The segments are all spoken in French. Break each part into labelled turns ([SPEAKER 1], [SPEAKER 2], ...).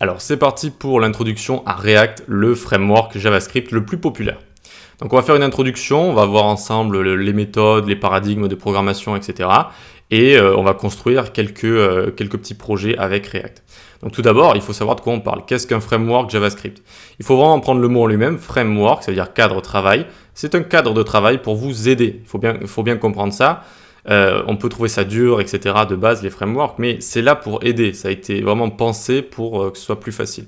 [SPEAKER 1] Alors c'est parti pour l'introduction à React, le framework JavaScript le plus populaire. Donc on va faire une introduction, on va voir ensemble les méthodes, les paradigmes de programmation, etc. Et on va construire quelques petits projets avec React. Donc tout d'abord, il faut savoir de quoi on parle. Qu'est-ce qu'un framework JavaScript? Il faut vraiment prendre le mot en lui-même, framework, ça veut dire cadre de travail. C'est un cadre de travail pour vous aider, il faut bien comprendre ça. On peut trouver ça dur, etc. de base, les frameworks, mais c'est là pour aider. Ça a été vraiment pensé pour que ce soit plus facile.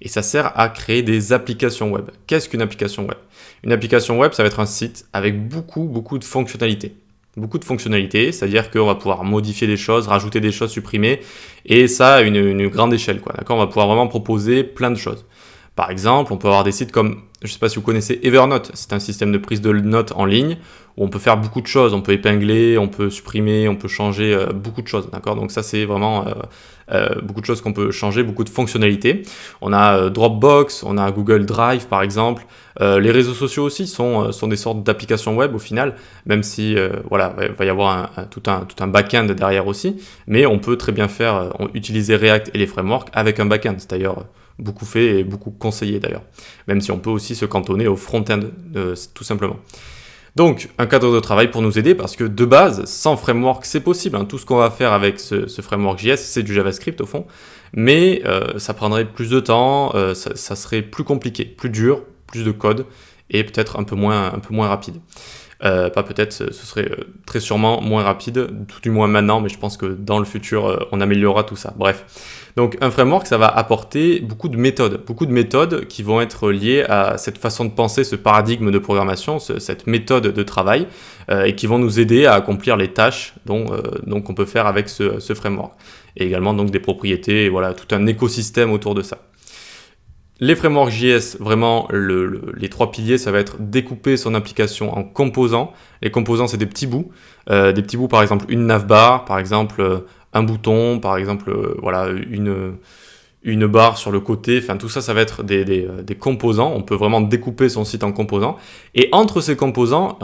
[SPEAKER 1] Et ça sert à créer des applications web. Qu'est-ce qu'une application web? Une application web, ça va être un site avec beaucoup de fonctionnalités. Beaucoup de fonctionnalités, c'est-à-dire qu'on va pouvoir modifier des choses, rajouter des choses, supprimer, et ça à une grande échelle, quoi. D'accord? On va pouvoir vraiment proposer plein de choses. Par exemple, on peut avoir des sites comme, je ne sais pas si vous connaissez Evernote, c'est un système de prise de notes en ligne où on peut faire beaucoup de choses, on peut épingler, on peut supprimer, on peut changer beaucoup de choses, d'accord? Donc ça c'est vraiment beaucoup de choses qu'on peut changer, beaucoup de fonctionnalités. On a Dropbox, on a Google Drive par exemple. Les réseaux sociaux aussi sont des sortes d'applications web au final, même si voilà, il va y avoir tout un back-end derrière aussi, mais on peut très bien utiliser React et les frameworks avec un back-end, c'est d'ailleurs beaucoup fait et beaucoup conseillé d'ailleurs, même si on peut aussi se cantonner au front-end tout simplement. Donc un cadre de travail pour nous aider parce que de base, sans framework c'est possible, hein. Tout ce qu'on va faire avec ce framework JS c'est du JavaScript au fond, mais ça prendrait plus de temps, ça serait plus compliqué, plus dur, plus de code et peut-être un peu moins rapide. Pas peut-être, ce serait très sûrement moins rapide, tout du moins maintenant, mais je pense que dans le futur, on améliorera tout ça. Bref, donc un framework, ça va apporter beaucoup de méthodes qui vont être liées à cette façon de penser, ce paradigme de programmation, cette méthode de travail, et qui vont nous aider à accomplir les tâches qu'on peut faire avec ce framework. Et également donc des propriétés, et voilà, tout un écosystème autour de ça. Les frameworks JS, vraiment, les trois piliers, ça va être découper son application en composants. Les composants, c'est des petits bouts. Par exemple, une navbar, par exemple, un bouton, par exemple, voilà, une barre sur le côté. Enfin, tout ça, ça va être des composants. On peut vraiment découper son site en composants. Et entre ces composants,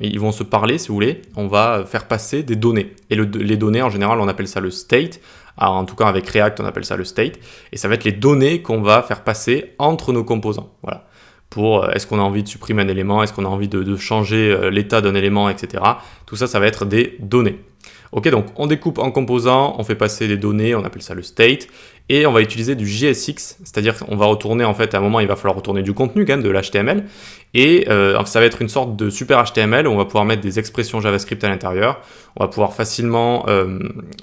[SPEAKER 1] ils vont se parler, si vous voulez. On va faire passer des données. Et les données, en général, on appelle ça le state. Alors, en tout cas, avec React, on appelle ça le state. Et ça va être les données qu'on va faire passer entre nos composants. Voilà. Pour est-ce qu'on a envie de supprimer un élément, est-ce qu'on a envie de changer l'état d'un élément, etc. Tout ça, ça va être des données. Ok, donc on découpe en composants, on fait passer des données, on appelle ça le state, et on va utiliser du JSX, c'est-à-dire qu'on va retourner, en fait, à un moment, il va falloir retourner du contenu, quand même, de l'HTML, et ça va être une sorte de super HTML où on va pouvoir mettre des expressions JavaScript à l'intérieur, on va pouvoir facilement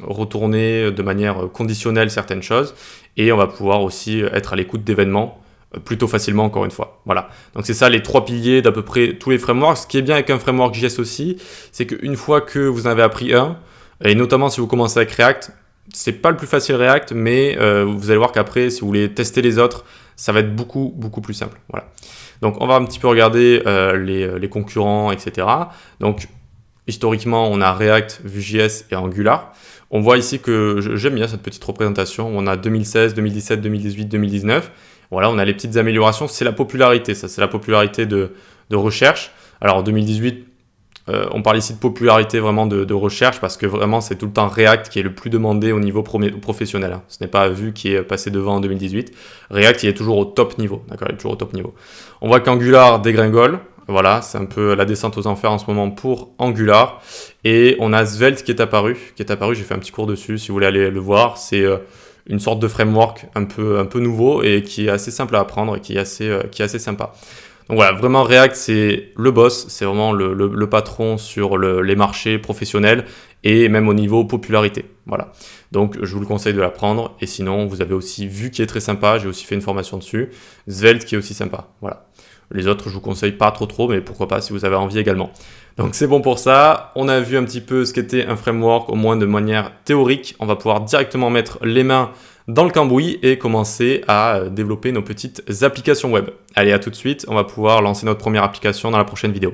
[SPEAKER 1] retourner de manière conditionnelle certaines choses, et on va pouvoir aussi être à l'écoute d'événements, plutôt facilement encore une fois. Voilà. Donc c'est ça les trois piliers d'à peu près tous les frameworks. Ce qui est bien avec un framework JS aussi, c'est qu'une fois que vous en avez appris un, et notamment si vous commencez avec React, c'est pas le plus facile React, mais vous allez voir qu'après, si vous voulez tester les autres, ça va être beaucoup plus simple. Voilà. Donc on va un petit peu regarder les concurrents, etc. Donc historiquement, on a React, Vue.js et Angular. On voit ici que j'aime bien cette petite représentation. On a 2016, 2017, 2018, 2019. Voilà, on a les petites améliorations, c'est la popularité, ça c'est la popularité de recherche. Alors en 2018, on parle ici de popularité vraiment de recherche parce que vraiment c'est tout le temps React qui est le plus demandé au niveau professionnel. Hein. Ce n'est pas Vue qui est passé devant en 2018. React il est toujours au top niveau, d'accord, il est toujours au top niveau. On voit qu'Angular dégringole. Voilà, c'est un peu la descente aux enfers en ce moment pour Angular. Et on a Svelte qui est apparu. J'ai fait un petit cours dessus si vous voulez aller le voir. C'est une sorte de framework un peu nouveau et qui est assez simple à apprendre et qui est assez sympa. Donc voilà, vraiment React c'est le boss, c'est vraiment le patron sur les marchés professionnels et même au niveau popularité. Voilà. Donc je vous le conseille de l'apprendre et sinon vous avez aussi Vue qui est très sympa, j'ai aussi fait une formation dessus, Svelte qui est aussi sympa. Voilà. Les autres je vous conseille pas trop, mais pourquoi pas si vous avez envie également. Donc c'est bon pour ça, on a vu un petit peu ce qu'était un framework, au moins de manière théorique. On va pouvoir directement mettre les mains dans le cambouis et commencer à développer nos petites applications web. Allez, à tout de suite, on va pouvoir lancer notre première application dans la prochaine vidéo.